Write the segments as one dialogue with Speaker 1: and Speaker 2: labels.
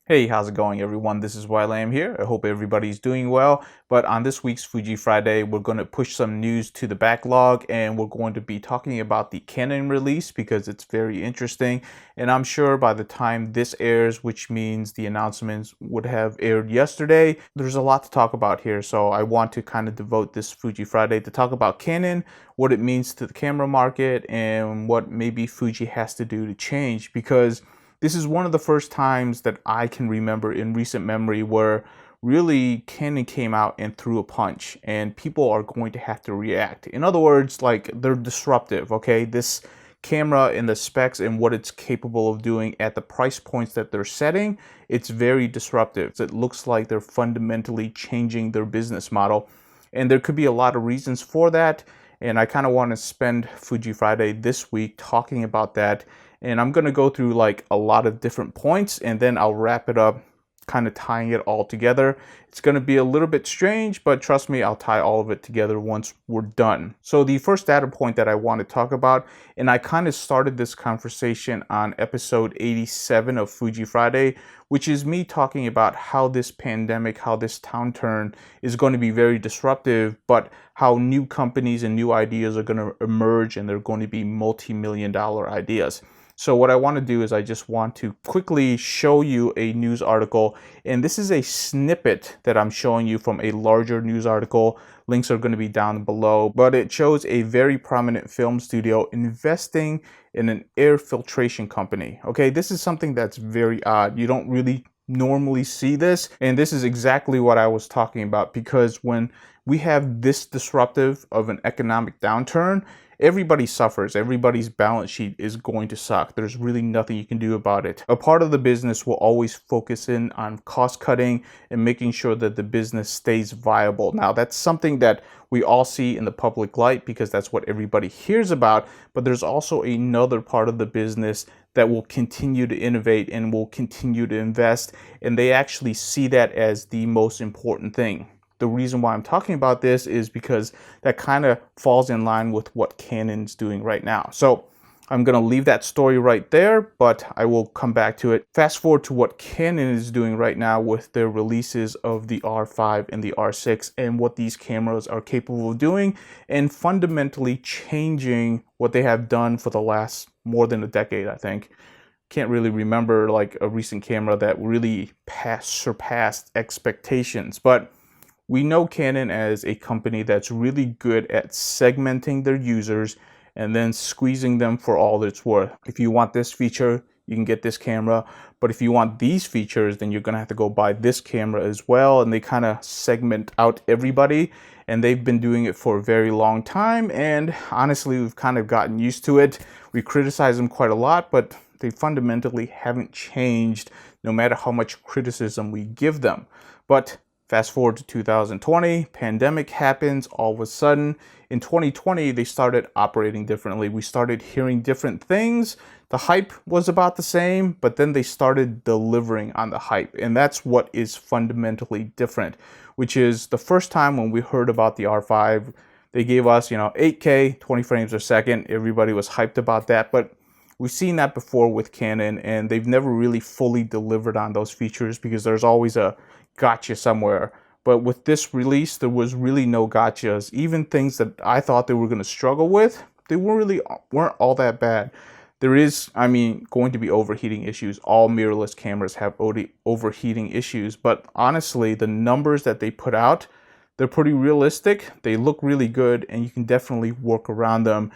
Speaker 1: Hey, how's it going, everyone? This is Lam here. I hope everybody's doing well. But on this week's Fuji Friday, we're going to push some news to the backlog, and we're going to be talking about the Canon release because it's very interesting. And I'm sure by the time this airs, which means the announcements would have aired yesterday, there's a lot to talk about here. So I want to kind of devote this Fuji Friday to talk about Canon, what it means to the camera market, and what maybe Fuji has to do to change, because this is one of the first times that I can remember in recent memory where really Canon came out and threw a punch, and people are going to have to react. In other words, like, they're disruptive, okay? This camera and the specs and what it's capable of doing at the price points that they're setting, it's very disruptive. It looks like they're fundamentally changing their business model, and there could be a lot of reasons for that. And I kind of want to spend Fuji Friday this week talking about that. And I'm going to go through like a lot of different points, and then I'll wrap it up, kind of tying it all together. It's going to be a little bit strange, but trust me, I'll tie all of it together once we're done. So the first data point that I want to talk about, and I kind of started this conversation on episode 87 of Fuji Friday, which is me talking about how this pandemic, how this downturn is going to be very disruptive, but how new companies and new ideas are going to emerge, and they're going to be multi-million-dollar ideas. So what I want to do is I just want to quickly show you a news article, and this is a snippet that I'm showing you from a larger news article. Links are going to be down below, but it shows a very prominent film studio investing in an air filtration company. Okay, this is something that's very odd. You don't really normally see this, and this is exactly what I was talking about, because when we have this disruptive of an economic downturn, everybody suffers. Everybody's balance sheet is going to suck. There's really nothing you can do about it. A part of the business will always focus in on cost cutting and making sure that the business stays viable. Now, that's something that we all see in the public light because that's what everybody hears about, but there's also another part of the business that will continue to innovate and will continue to invest, and they actually see that as the most important thing. The reason why I'm talking about this is because that kind of falls in line with what Canon's doing right now. So I'm going to leave that story right there, but I will come back to it. Fast forward to what Canon is doing right now with their releases of the R5 and the R6 and what these cameras are capable of doing, and fundamentally changing what they have done for the last more than a decade, I think. Can't really remember like a recent camera that really surpassed expectations, but we know Canon as a company that's really good at segmenting their users and then squeezing them for all it's worth. If you want this feature, you can get this camera, but if you want these features, then you're gonna have to go buy this camera as well. And they kind of segment out everybody, and they've been doing it for a very long time, and honestly, we've kind of gotten used to it. We criticize them quite a lot, but they fundamentally haven't changed no matter how much criticism we give them. But fast forward to 2020, pandemic happens all of a sudden. In 2020, they started operating differently. We started hearing different things. The hype was about the same, but then they started delivering on the hype. And that's what is fundamentally different, which is the first time when we heard about the R5, they gave us, 8K, 20 frames a second. Everybody was hyped about that, but we've seen that before with Canon, and they've never really fully delivered on those features because there's always a gotcha somewhere. But with this release, there was really no gotchas. Even things that I thought they were going to struggle with, they weren't all that bad. There is, going to be overheating issues. All mirrorless cameras have overheating issues, but honestly, the numbers that they put out, they're pretty realistic. They look really good, and you can definitely work around them.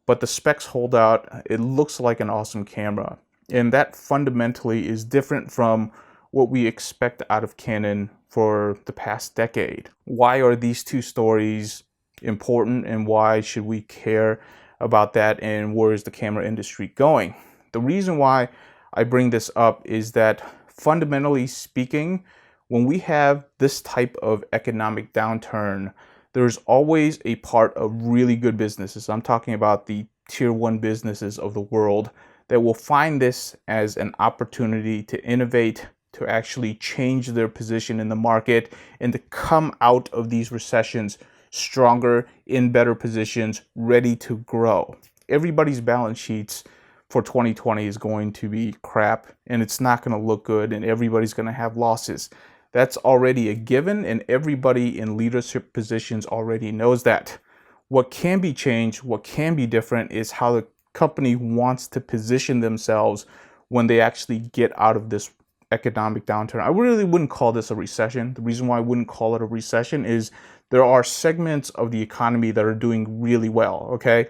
Speaker 1: But the specs hold out. It looks like an awesome camera, and that fundamentally is different from what we expect out of Canon for the past decade. Why are these two stories important, and why should we care about that, and where is the camera industry going? The reason why I bring this up is that, fundamentally speaking, when we have this type of economic downturn, there's always a part of really good businesses, I'm talking about the tier one businesses of the world, that will find this as an opportunity to innovate, to actually change their position in the market, and to come out of these recessions stronger, in better positions, ready to grow. Everybody's balance sheets for 2020 is going to be crap, and it's not going to look good, and everybody's going to have losses. That's already a given, and everybody in leadership positions already knows that. What can be changed, what can be different, is how the company wants to position themselves when they actually get out of this economic downturn. I really wouldn't call this a recession. The reason why I wouldn't call it a recession is there are segments of the economy that are doing really well, okay?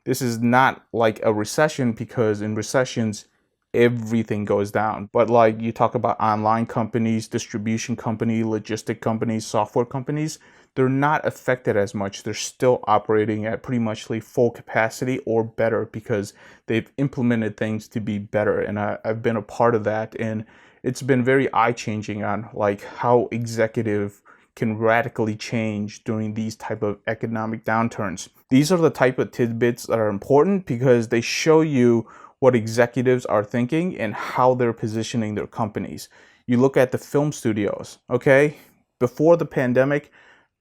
Speaker 1: This is not like a recession, because in recessions, everything goes down. But like you talk about online companies, distribution company, logistic companies, software companies, they're not affected as much. They're still operating at pretty much like full capacity or better, because they've implemented things to be better. And I've been a part of that, and it's been very eye-changing on like how executive can radically change during these type of economic downturns. These are the type of tidbits that are important, because they show you what executives are thinking and how they're positioning their companies. You look at the film studios, okay? Before the pandemic,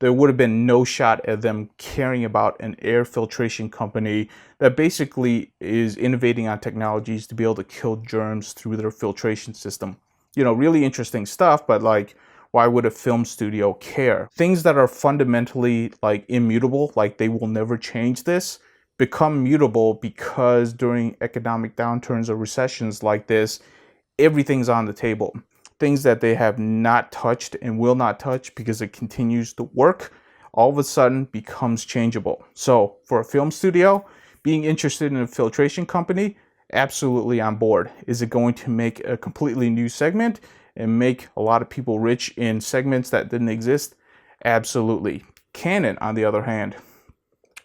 Speaker 1: there would have been no shot at them caring about an air filtration company that basically is innovating on technologies to be able to kill germs through their filtration system. You know, really interesting stuff, but like, why would a film studio care? Things that are fundamentally like immutable, like they will never change this, become mutable because during economic downturns or recessions like this, everything's on the table. Things that they have not touched and will not touch because it continues to work, all of a sudden becomes changeable. So for a film studio, being interested in a filtration company, absolutely on board. Is it going to make a completely new segment and make a lot of people rich in segments that didn't exist? Absolutely. Canon, on the other hand,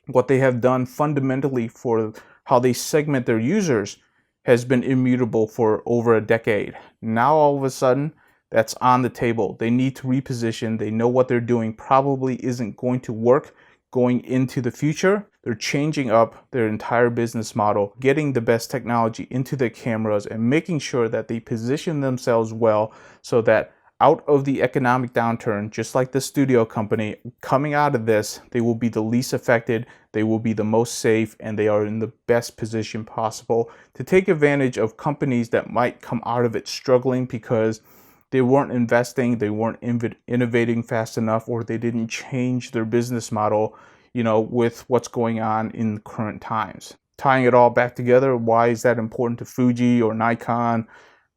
Speaker 1: what they have done fundamentally for how they segment their users has been immutable for over a decade. Now all of a sudden, that's on the table. They need to reposition. They know what they're doing probably isn't going to work going into the future. They're changing up their entire business model, getting the best technology into their cameras, and making sure that they position themselves well so that out of the economic downturn, just like the studio company, coming out of this, they will be the least affected, they will be the most safe, and they are in the best position possible to take advantage of companies that might come out of it struggling because they weren't investing, they weren't innovating fast enough, or they didn't change their business model, you know, with what's going on in current times. Tying it all back together, why is that important to Fuji or Nikon,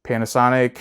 Speaker 1: Panasonic?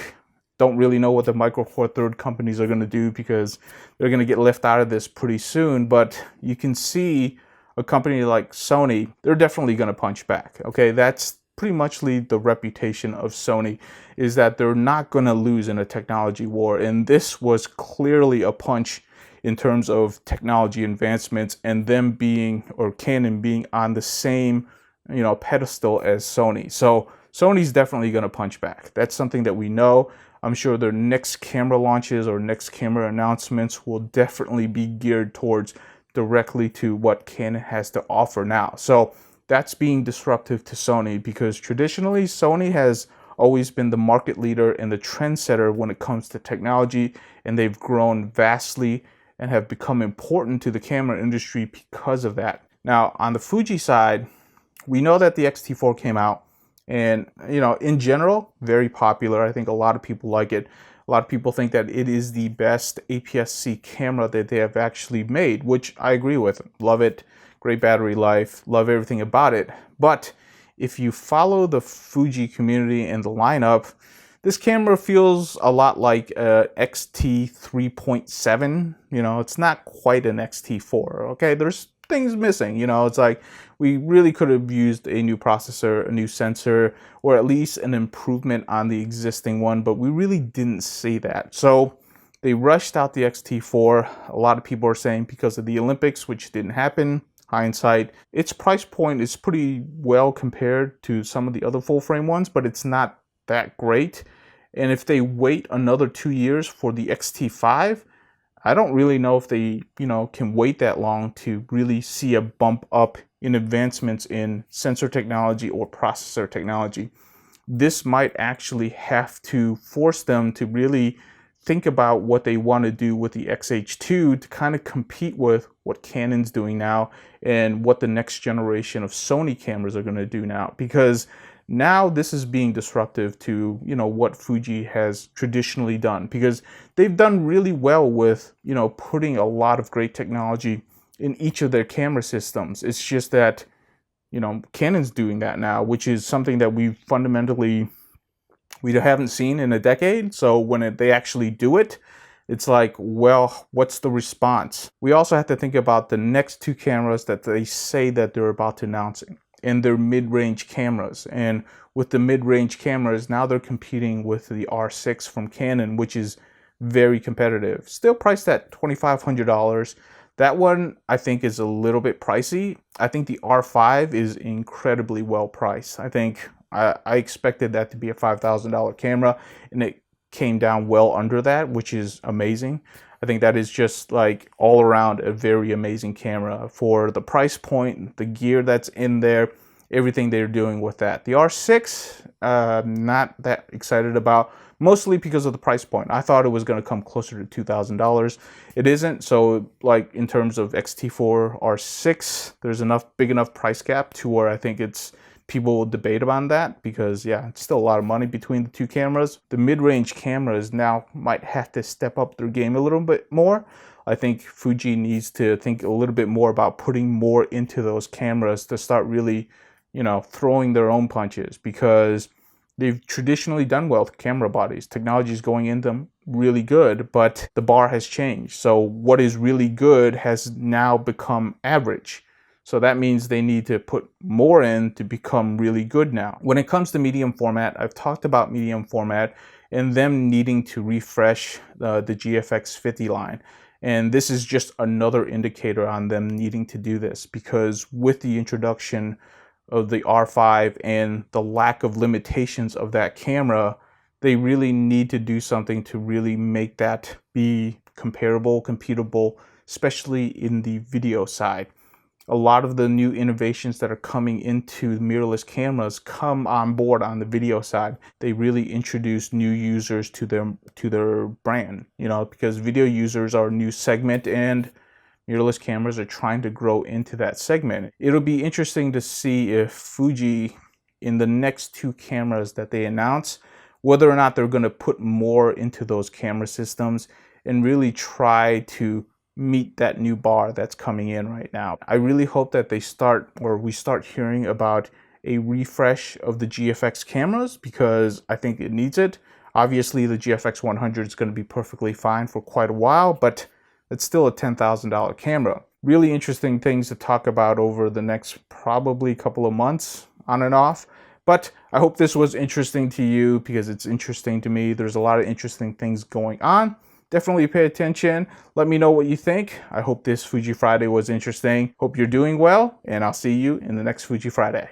Speaker 1: Don't really know what the Micro Four Thirds companies are going to do, because they're going to get left out of this pretty soon. But you can see a company like Sony, they're definitely going to punch back. Okay, that's pretty much the reputation of Sony, is that they're not going to lose in a technology war. And this was clearly a punch in terms of technology advancements and them being, or Canon being on the same, you know, pedestal as Sony. So Sony's definitely going to punch back. That's something that we know. I'm sure their next camera launches or next camera announcements will definitely be geared towards directly to what Canon has to offer now. So that's being disruptive to Sony, because traditionally Sony has always been the market leader and the trendsetter when it comes to technology, and they've grown vastly and have become important to the camera industry because of that. Now, on the Fuji side, we know that the X-T4 came out, and, you know, in general, very popular. I think a lot of people like it. A lot of people think that it is the best APS-C camera that they have actually made, which I agree with. Love it. Great battery life. Love everything about it. But if you follow the Fuji community and the lineup, this camera feels a lot like a XT 3.7. You know, it's not quite an XT4. Okay, there's things missing. You know, it's like we really could have used a new processor, a new sensor, or at least an improvement on the existing one, but we really didn't see that. So they rushed out the XT4. A lot of people are saying because of the Olympics, which didn't happen. Hindsight, its price point is pretty well compared to some of the other full frame ones, but it's not that great. And if they wait another 2 years for the XT5, I don't really know if they, you know, can wait that long to really see a bump up in advancements in sensor technology or processor technology. This might actually have to force them to really think about what they want to do with the XH2 to kind of compete with what Canon's doing now and what the next generation of Sony cameras are going to do now. Because Now this is being disruptive to, what Fuji has traditionally done, because they've done really well with, putting a lot of great technology in each of their camera systems. It's just that, Canon's doing that now, which is something that we haven't seen in a decade. So when they actually do it, it's like, well, what's the response? We also have to think about the next two cameras that they say that they're about to announce, and they're mid-range cameras. And with the mid-range cameras, now they're competing with the R6 from Canon, which is very competitive. Still priced at $2,500. That one, I think, is a little bit pricey. I think the R5 is incredibly well priced. I think I expected that to be a $5,000 camera, and it came down well under that, which is amazing. I think that is just like all around a very amazing camera for the price point, the gear that's in there, everything they're doing with that. The R6, not that excited about, mostly because of the price point. I thought it was going to come closer to $2,000. It isn't. So like in terms of X-T4 R6, there's big enough price gap to where I think people will debate about that, because yeah, it's still a lot of money between the two cameras. The mid-range cameras now might have to step up their game a little bit more. I think Fuji needs to think a little bit more about putting more into those cameras to start really, throwing their own punches, because they've traditionally done well with camera bodies. Technology is going in them really good, but the bar has changed. So what is really good has now become average. So that means they need to put more in to become really good now. When it comes to medium format, I've talked about medium format and them needing to refresh the GFX 50 line. And this is just another indicator on them needing to do this, because with the introduction of the R5 and the lack of limitations of that camera, they really need to do something to really make that be comparable, computable, especially in the video side. A lot of the new innovations that are coming into mirrorless cameras come on board on the video side. They really introduce new users to their brand, because video users are a new segment, and mirrorless cameras are trying to grow into that segment. It'll be interesting to see if Fuji, in the next two cameras that they announce, whether or not they're going to put more into those camera systems and really try to meet that new bar that's coming in right now. I really hope that we start hearing about a refresh of the GFX cameras, because I think it needs it. Obviously, the GFX 100 is going to be perfectly fine for quite a while, but it's still a $10,000 camera. Really interesting things to talk about over the next probably couple of months, on and off. But I hope this was interesting to you, because it's interesting to me. There's a lot of interesting things going on. Definitely pay attention. Let me know what you think. I hope this Fuji Friday was interesting. Hope you're doing well, and I'll see you in the next Fuji Friday.